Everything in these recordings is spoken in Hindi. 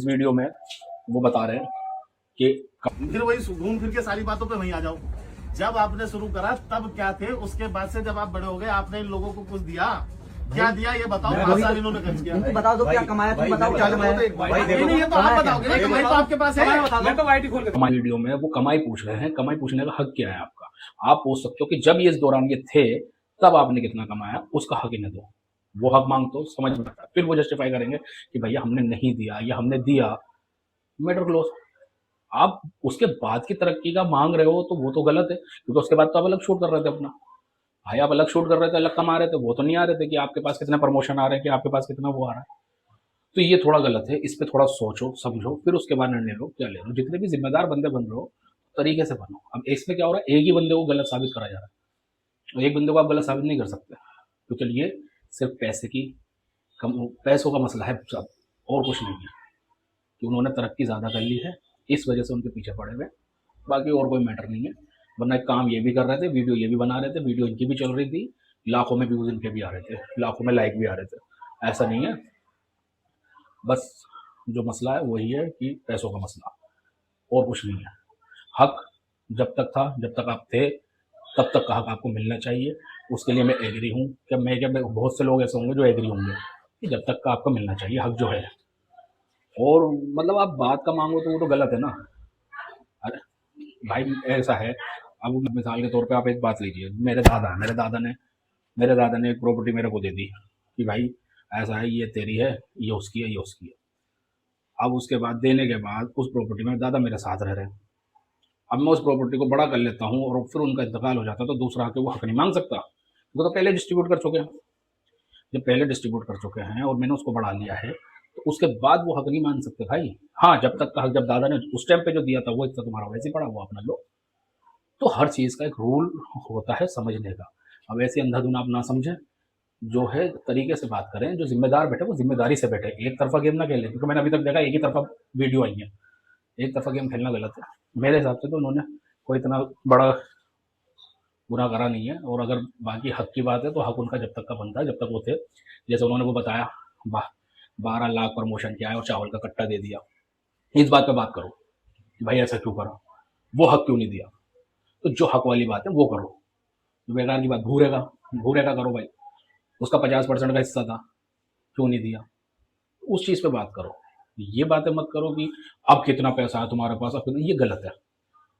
इस वीडियो में वो बता रहे हैं कि फिर वही घूम फिर के सारी बातों पे वहीं आ जाओ। जब आपने शुरू करा तब क्या थे, उसके बाद से जब आप बड़े हो गए आपने इन लोगों को कुछ दिया, क्या दिया ये बताओ। 5 साल इन्होंने खर्च किया। इनको बता दो क्या कमाया, तुम बताओ क्या कमाया। नहीं ये तो आप बताओगे ना, कमाई तो आपके पास है। मैं तो वाइट खोल के कमाई वीडियो में वो कमाई पूछ रहे हैं। कमाई पूछने का हक क्या है आपका? आप पूछ सकते हो कि जब ये इस दौरान ये थे तब आपने कितना कमाया, उसका हक इन्हें दो। वो हक मांग तो समझ में आता है। फिर वो जस्टिफाई करेंगे कि भैया हमने नहीं दिया या हमने दिया, मैटर क्लोज। आप उसके बाद की तरक्की का मांग रहे हो तो वो तो गलत है, क्योंकि उसके बाद तो आप अलग शूट कर रहे थे अपना। भाई आप अलग शूट कर रहे थे, अलग कमा रहे थे, वो तो नहीं आ रहे थे कि आपके पास कितना प्रमोशन आ रहा है, कि आपके पास कितना वो आ रहा है। तो ये थोड़ा गलत है। इस पे थोड़ा सोचो समझो, फिर उसके बाद निर्णय लो क्या ले लो। जितने भी जिम्मेदार बंदे बन रहे हो तरीके से बनो। अब इसमें क्या हो रहा है, एक ही बंदे को गलत साबित करा जा रहा है, और एक बंदे को आप गलत साबित नहीं कर सकते। तो चलिए, सिर्फ पैसे की पैसों का मसला है सब, और कुछ नहीं है कि उन्होंने तरक्की ज़्यादा कर ली है, इस वजह से उनके पीछे पड़े हुए। बाकी और कोई मैटर नहीं है। वरना एक काम ये भी कर रहे थे, वीडियो ये भी बना रहे थे, वीडियो इनकी भी चल रही थी, लाखों में व्यूज़ इनके भी आ रहे थे, लाखों में लाइक भी आ रहे थे। ऐसा नहीं है। बस जो मसला है वही है कि पैसों का मसला, और कुछ नहीं है। हक जब तक था, जब तक आप थे, तब तक का हक आपको मिलना चाहिए। उसके लिए मैं एग्री हूँ। क्या बहुत से लोग ऐसे होंगे जो एग्री होंगे कि जब तक का आपको मिलना चाहिए हक जो है। और मतलब आप बात का मांगो तो वो तो गलत है ना। अरे भाई ऐसा है, अब मिसाल के तौर पे आप एक बात लीजिए। मेरे दादा ने एक प्रॉपर्टी मेरे को दे दी कि भाई ऐसा है, ये तेरी है, ये उसकी है, ये उसकी है। अब उसके बाद देने के बाद उस प्रॉपर्टी में दादा मेरे साथ रह रहे हैं। अब मैं उस प्रॉपर्टी को बड़ा कर लेता हूँ और फिर उनका इंतकाल हो जाता है, तो दूसरा आके वो हक नहीं मांग सकता। वो तो पहले डिस्ट्रीब्यूट कर चुके हैं। जब पहले डिस्ट्रीब्यूट कर चुके हैं और मैंने उसको बढ़ा लिया है, तो उसके बाद वो हक नहीं मान सकते भाई। हाँ, जब तक का हक, जब दादा ने उस टाइम पे जो दिया था वो हिस्सा तुम्हारा वैसे ही पड़ा, वो अपना लो। तो हर चीज़ का एक रूल होता है समझने का। अब ऐसे अंधाधुन आप ना समझें, जो है तरीके से बात करें। जो जिम्मेदार बैठे वो जिम्मेदारी से बैठे, एक तरफा गेम ना खेलें। क्योंकि मैंने अभी तक देखा एक ही तरफा वीडियो आई है। एक तरफा गेम खेलना गलत है मेरे हिसाब से। तो उन्होंने कोई इतना बड़ा बुरा करा नहीं है। और अगर बाकी हक की बात है तो हक उनका जब तक का बनता है, जब तक वो थे। जैसे उन्होंने वो बताया 12 लाख प्रमोशन किया है और चावल का कट्टा दे दिया, इस बात पे बात करो कि भाई ऐसा क्यों करा, वो हक क्यों नहीं दिया। तो जो हक वाली बात है वो करो। जो बेकार की बात, भूरे का करो भाई। उसका 50% का हिस्सा था, क्यों नहीं दिया, उस चीज़ पे बात करो। ये बातें मत करो कि अब कितना पैसा है तुम्हारे पास, अब ये गलत है।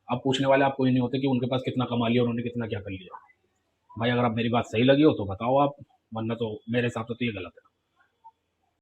अब पूछने वाले आपको ये नहीं होते कि उनके पास कितना कमा लिया, उन्होंने कितना क्या कर लिया। भाई अगर आप मेरी बात सही लगी हो तो बताओ आप, वरना तो मेरे हिसाब से तो ये गलत है।